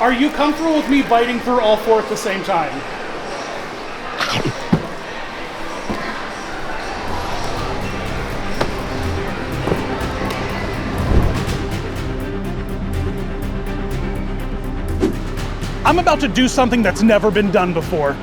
Are you comfortable with me biting through all 4 at the same time? I'm about to do something that's never been done before.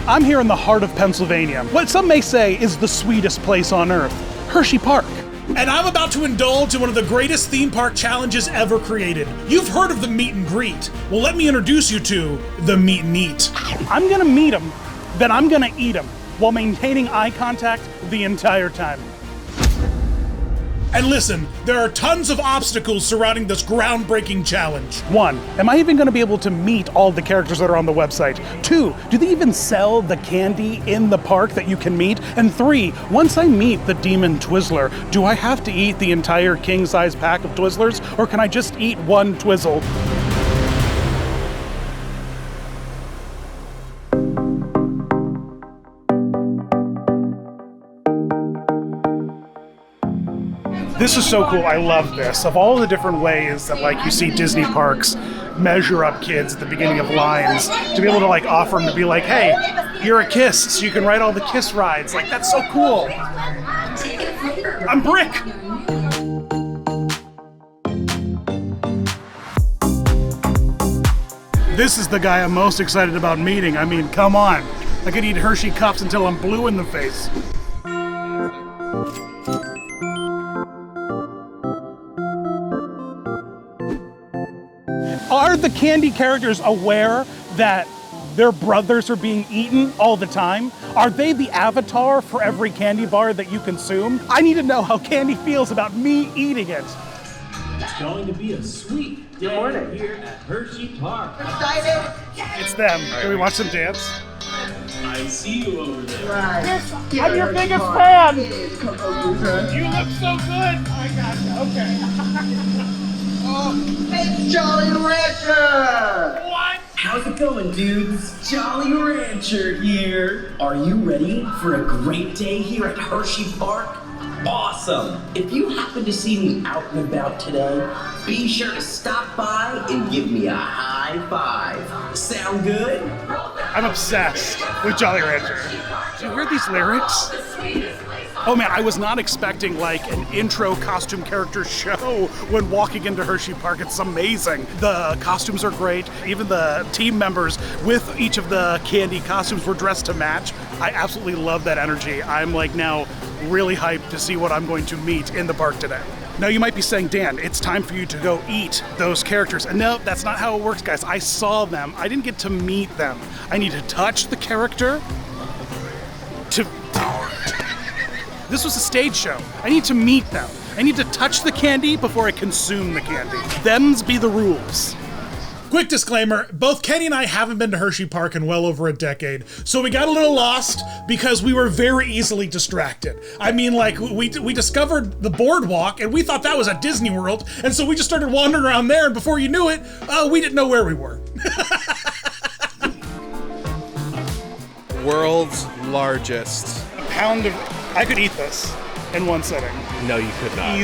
I'm here in the heart of Pennsylvania, what some may say is the sweetest place on earth, Hershey Park. And I'm about to indulge in one of the greatest theme park challenges ever created. You've heard of the meet and greet. Well, let me introduce you to the meet and eat. I'm gonna meet them, then I'm gonna eat them, while maintaining eye contact the entire time. And listen, there are tons of obstacles surrounding this groundbreaking challenge. 1, am I even gonna be able to meet all the characters that are on the website? 2, do they even sell the candy in the park that you can meet? And 3, once I meet the Demon Twizzler, do I have to eat the entire king-size pack of Twizzlers, or can I just eat one Twizzle? This is so cool. I love this. Of all the different ways that like you see Disney parks measure up kids at the beginning of lines, to be able to like offer them to be like, hey, you're a Kiss, so you can ride all the Kiss rides. Like, that's so cool. I'm Brick. This is the guy I'm most excited about meeting. I mean, come on. I could eat Hershey cups until I'm blue in the face. Are the candy characters aware that their brothers are being eaten all the time? Are they the avatar for every candy bar that you consume? I need to know how candy feels about me eating it. It's going to be a sweet day here at Hershey Park. Excited? It's them. Can we watch them dance? I see you over there. Yes, I'm your biggest fan. You look so good. I got you. Okay. It's Jolly Rancher! What? How's it going, dudes? Jolly Rancher here. Are you ready for a great day here at Hershey Park? Awesome! If you happen to see me out and about today, be sure to stop by and give me a high five. Sound good? I'm obsessed with Jolly Rancher. Do you hear these lyrics? Oh man, I was not expecting like an intro costume character show when walking into Hershey Park. It's amazing. The costumes are great. Even the team members with each of the candy costumes were dressed to match. I absolutely love that energy. I'm like now really hyped to see what I'm going to meet in the park today. Now you might be saying, Dan, it's time for you to go eat those characters. And no, that's not how it works, guys. I saw them. I didn't get to meet them. I need to touch the character to... This was a stage show. I need to meet them. I need to touch the candy before I consume the candy. Them's be the rules. Quick disclaimer, both Kenny and I haven't been to Hershey Park in well over a decade, so we got a little lost because we were very easily distracted. I mean, like, we discovered the boardwalk and we thought that was at Disney World, and so we just started wandering around there, and before you knew it, we didn't know where we were. World's largest. A pound of... I could eat this in one sitting. No, you could not.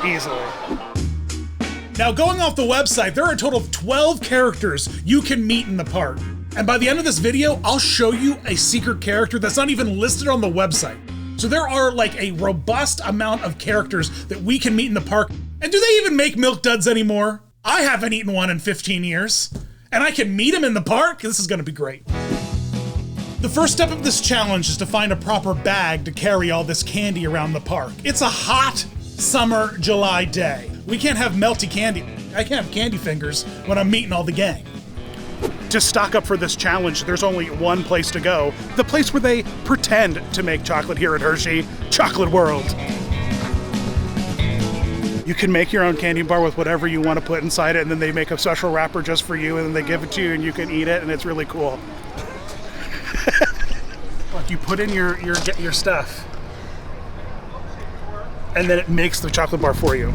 Easily. Now, going off the website, there are a total of 12 characters you can meet in the park. And by the end of this video, I'll show you a secret character that's not even listed on the website. So there are like a robust amount of characters that we can meet in the park. And do they even make Milk Duds anymore? I haven't eaten one in 15 years. And I can meet him in the park? This is gonna be great. The first step of this challenge is to find a proper bag to carry all this candy around the park. It's a hot summer July day. We can't have melty candy. I can't have candy fingers when I'm meeting all the gang. To stock up for this challenge, there's only one place to go. The place where they pretend to make chocolate here at Hershey, Chocolate World. You can make your own candy bar with whatever you want to put inside it, and then they make a special wrapper just for you, and then they give it to you and you can eat it, and it's really cool. Look, you put in your stuff, and then it makes the chocolate bar for you.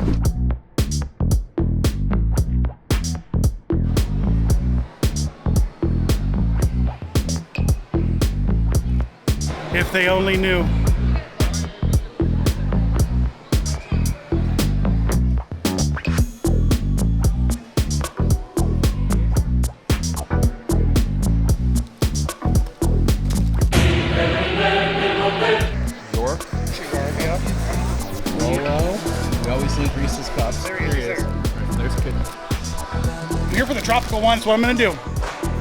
If they only knew. York. Rolo. We always need Reese's Cups. There he is. There's a kid. I'm here for the tropical one, so what I'm gonna do.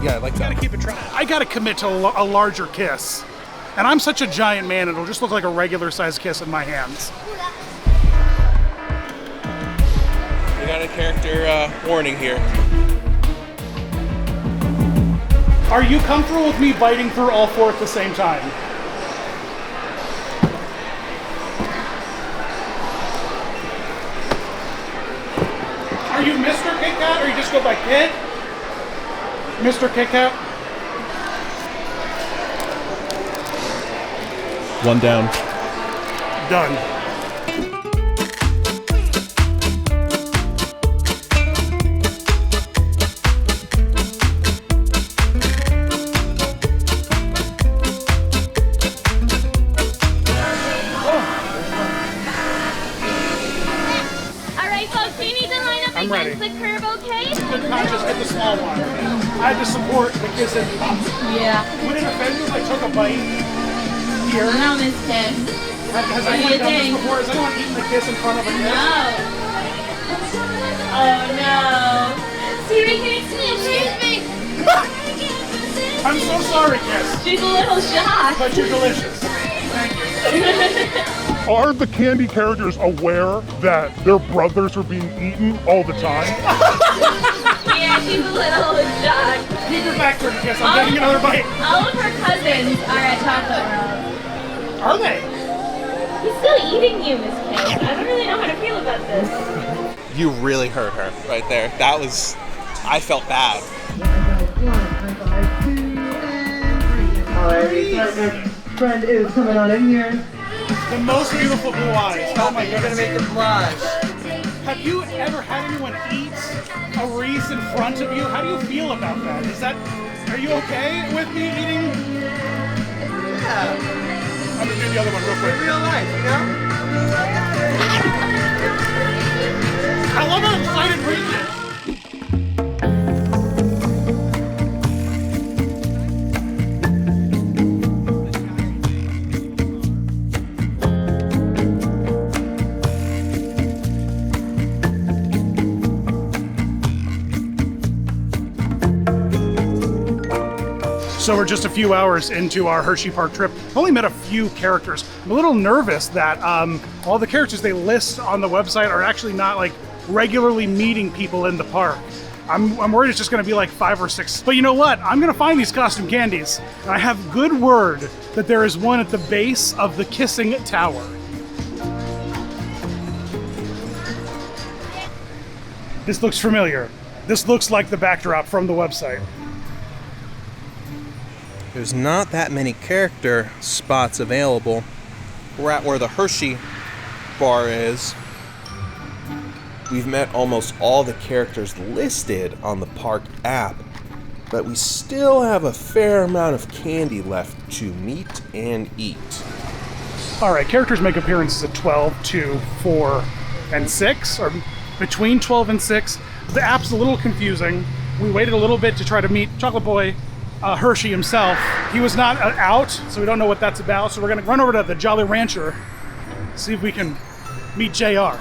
Yeah, I like that. Gotta keep it I gotta commit to a larger kiss. And I'm such a giant man, it'll just look like a regular sized kiss in my hands. We got a character warning here. Are you comfortable with me biting through all four at the same time? Are you Mr. Kit Kat or you just go by Kit? Mr. Kit Kat? One down. Done. Alright folks, we need to line up I'm against ready. the curve, okay? Couldn't I just hit the small one? I had to support the kiss and Yeah. would it offend you if I took a bite here? No, Miss Kiss. Has anyone done this before? Has anyone eaten the kiss in front of a kiss? No. Oh no. Siri, can you excuse me? I'm so sorry, Kiss, She's a little shocked. but you're delicious. Thank you. Are the candy characters aware that their brothers are being eaten all the time? Yeah, she's a little shocked. Keep your back turned, Kiss. I'm getting another bite. All of her cousins are at Chocolate World. Are they? He's still eating you, Miss Kiss. I don't really know how to feel about this. You really hurt her right there. That was, I felt bad. Friend is coming on in here. The most beautiful blue eyes. Oh my You're gonna goodness. make them blush. Have you ever had anyone eat a Reese in front of you? How do you feel about that? Are you okay with me eating? Yeah, I'm gonna do the other one real quick. real life, you know? I love how excited Reese is. So we're just a few hours into our Hershey Park trip. I've only met a few characters. I'm a little nervous that all the characters they list on the website are actually not like regularly meeting people in the park. I'm worried it's just gonna be like 5 or 6. But you know what? I'm gonna find these costume candies. And I have good word that there is one at the base of the Kissing Tower. This looks familiar. This looks like the backdrop from the website. There's not that many character spots available. We're at where the Hershey bar is. We've met almost all the characters listed on the park app, but we still have a fair amount of candy left to meet and eat. All right, characters make appearances at 12, 2, 4, and 6, or between 12 and 6. The app's a little confusing. We waited a little bit to try to meet Chocolate Boy Hershey himself. He was not out, so we don't know what that's about. So we're gonna run over to the Jolly Rancher, see if we can meet JR.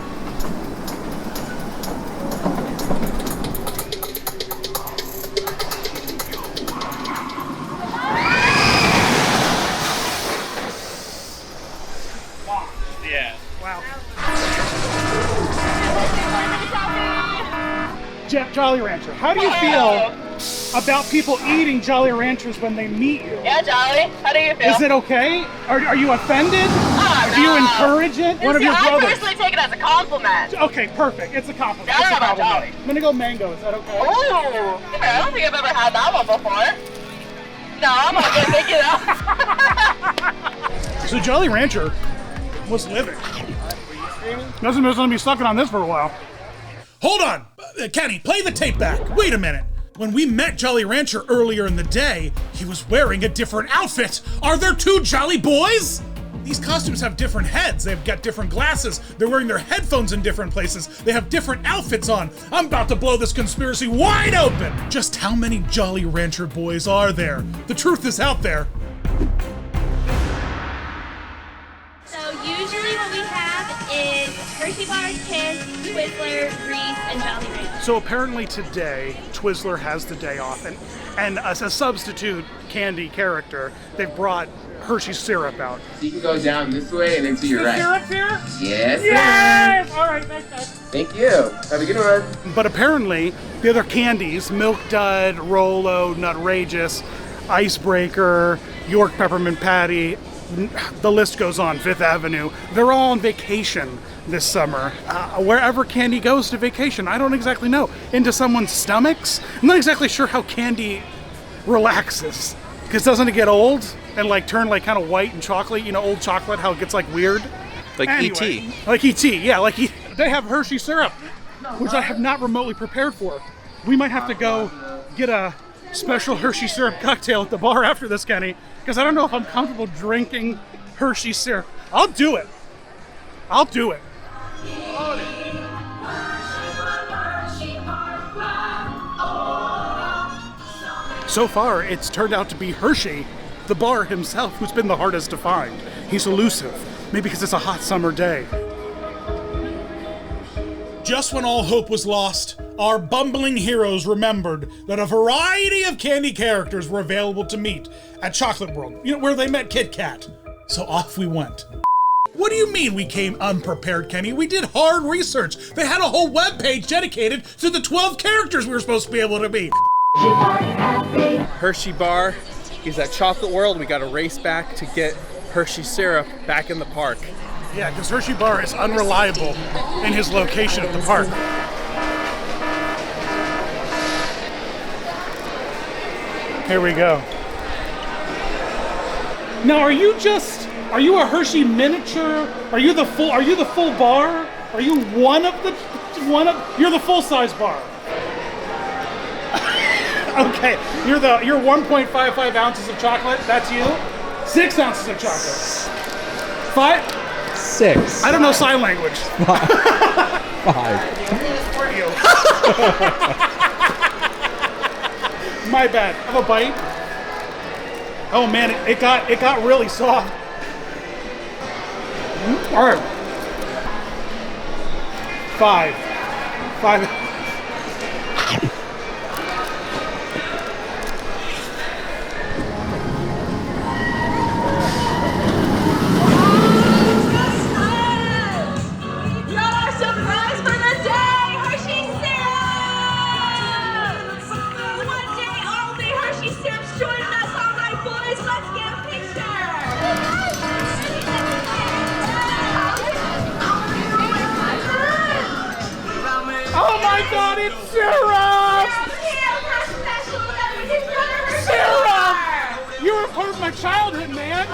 Yeah. Wow. Jolly Rancher, how do you feel about people eating Jolly Ranchers when they meet you? Yeah, Jolly. How do you feel? Is it okay? Are you offended? Oh, Do you no. encourage it? One of your I brothers. personally take it as a compliment. Okay, perfect. It's a compliment. I don't It's a know about compliment. Jolly. I'm gonna go mango. Is that okay? Ooh. Okay, I don't think I've ever had that one before. No, I'm not gonna pick it up. So Jolly Rancher was living. Doesn't mean be sucking on this for a while. Hold on, Kenny. Play the tape back. Wait a minute. When we met Jolly Rancher earlier in the day, he was wearing a different outfit. Are there two Jolly Boys? These costumes have different heads. They've got different glasses. They're wearing their headphones in different places. They have different outfits on. I'm about to blow this conspiracy wide open. Just how many Jolly Rancher boys are there? The truth is out there. So usually what we have is Hershey Bar, Kiss, Twizzler, Reese, and Jolly Rancher. So apparently today, Twizzler has the day off, and as a substitute candy character, they've brought Hershey syrup out. You can go down this way and then to your right. Syrup here? Yes. Yes! All right, thanks, guys. Thank you. Have a good one. But apparently, the other candies, Milk Dud, Rolo, Nutrageous, Icebreaker, York Peppermint Patty, the list goes on, Fifth Avenue, they're all on vacation this summer. Wherever candy goes to vacation, I don't exactly know. Into someone's stomachs? I'm not exactly sure how candy relaxes. Because doesn't it get old and like turn like kind of white and chocolate? You know, old chocolate, how it gets like weird? Like Anyway, E.T. Like E.T., yeah, like they have Hershey syrup, which I have not remotely prepared for. We might have to go get a special Hershey syrup cocktail at the bar after this, Kenny, because I don't know if I'm comfortable drinking Hershey syrup. I'll do it. I'll do it. So far, it's turned out to be Hershey, the bar himself, who's been the hardest to find. He's elusive, maybe because it's a hot summer day. Just when all hope was lost, our bumbling heroes remembered that a variety of candy characters were available to meet at Chocolate World, you know, where they met Kit Kat. So off we went. What do you mean we came unprepared, Kenny? We did hard research. They had a whole webpage dedicated to the 12 characters we were supposed to be able to meet. Hershey Bar is at Chocolate World. We got to race back to get Hershey syrup back in the park. Yeah, because Hershey Bar is unreliable in his location at the park. Here we go. Now, are you a Hershey miniature? Are you the full bar? Are you you're the full-size bar? Okay, you're 1.55 ounces of chocolate, that's you? 6 ounces of chocolate. 5? 6. I don't know sign language. 5. For you. My bad. Have a bite. Oh man, it got really soft. All right. 5. Oh my God, it's syrup! Syrup! You were part of my childhood, man!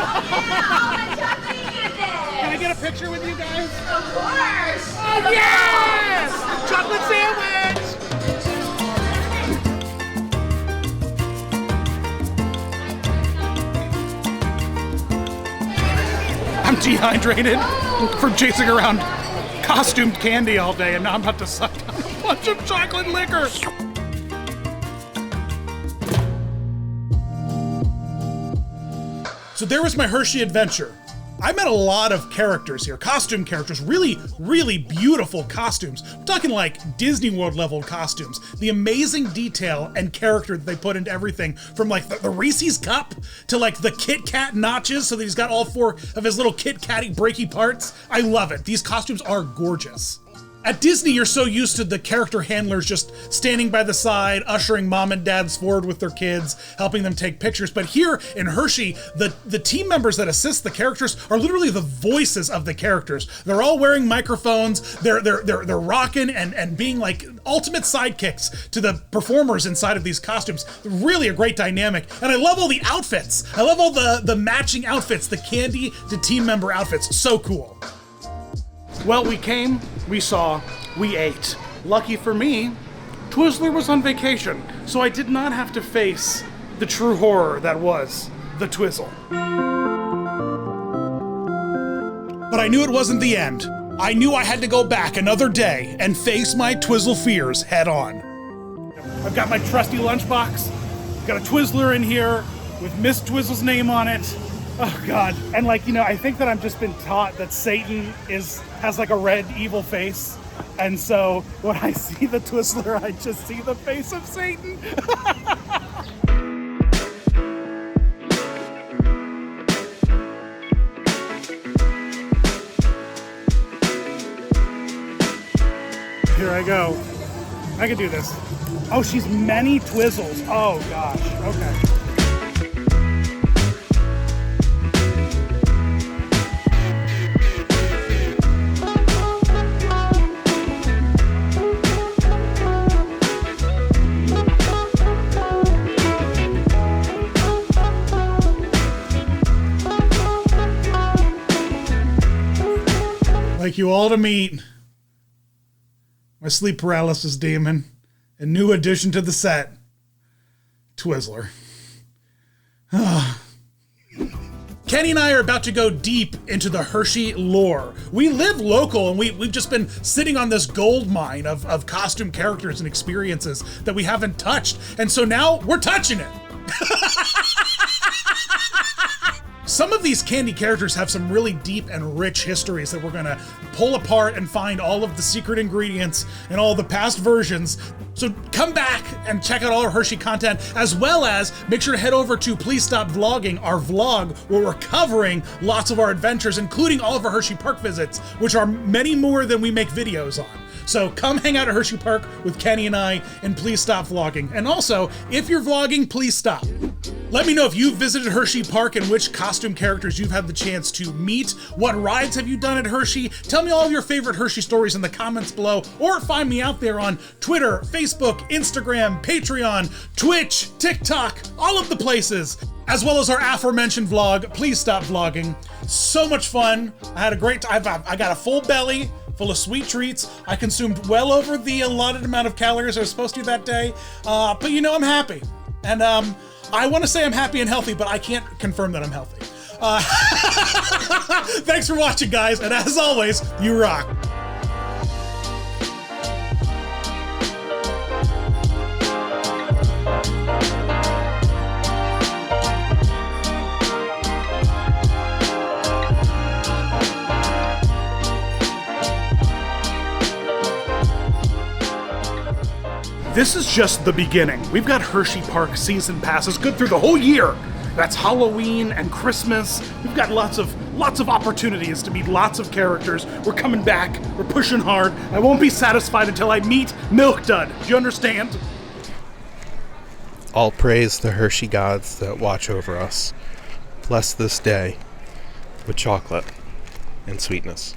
Can I get a picture with you guys? Of course! Oh, yes! Chocolate sandwich! I'm dehydrated from chasing around costumed candy all day, and now I'm about to suck down a bunch of chocolate liquor. So there was my Hershey adventure. I met a lot of characters here, costume characters, really, really beautiful costumes. I'm talking like Disney World level costumes. The amazing detail and character that they put into everything, from like the Reese's cup to like the Kit Kat notches, so that he's got all 4 of his little Kit Katty breaky parts. I love it. These costumes are gorgeous. At Disney, you're so used to the character handlers just standing by the side, ushering mom and dads forward with their kids, helping them take pictures. But here in Hershey, the team members that assist the characters are literally the voices of the characters. They're all wearing microphones. They're rocking and being like ultimate sidekicks to the performers inside of these costumes. Really a great dynamic. And I love all the outfits. I love all the matching outfits, the candy to team member outfits. So cool. Well, we came, we saw, we ate. Lucky for me, Twizzler was on vacation. so I did not have to face the true horror that was the Twizzle. But I knew it wasn't the end. I knew I had to go back another day and face my Twizzle fears head on. I've got my trusty lunchbox. I've got a Twizzler in here with Miss Twizzle's name on it. Oh God. And like, you know, I think that I've just been taught that Satan has like a red evil face. And so when I see the Twizzler, I just see the face of Satan. Here I go. I can do this. Oh, she's many Twizzles. Oh gosh, okay. Like you all to meet my sleep paralysis demon, a new addition to the set, Twizzler. Kenny and I are about to go deep into the Hershey lore. We live local, and we've just been sitting on this gold mine of costume characters and experiences that we haven't touched, and so now we're touching it. Some of these candy characters have some really deep and rich histories that we're gonna pull apart and find all of the secret ingredients in all the past versions. So come back and check out all our Hershey content, as well as make sure to head over to Please Stop Vlogging, our vlog, where we're covering lots of our adventures, including all of our Hershey Park visits, which are many more than we make videos on. So come hang out at Hershey Park with Kenny and I, and please stop vlogging. And also, if you're vlogging, please stop. Let me know if you've visited Hershey Park and which costume characters you've had the chance to meet. What rides have you done at Hershey? Tell me all of your favorite Hershey stories in the comments below, or find me out there on Twitter, Facebook, Instagram, Patreon, Twitch, TikTok, all of the places, as well as our aforementioned vlog, Please Stop Vlogging. So much fun. I had a great time. I got a full belly full of sweet treats. I consumed well over the allotted amount of calories I was supposed to that day. But you know, I'm happy. And I want to say I'm happy and healthy, but I can't confirm that I'm healthy. Thanks for watching, guys, and as always, you rock. This is just the beginning. We've got Hershey Park season passes good through the whole year. That's Halloween and Christmas. We've got lots of opportunities to meet lots of characters. We're coming back. We're pushing hard. I won't be satisfied until I meet Milk Dud. Do you understand? All praise the Hershey gods that watch over us. Bless this day with chocolate and sweetness.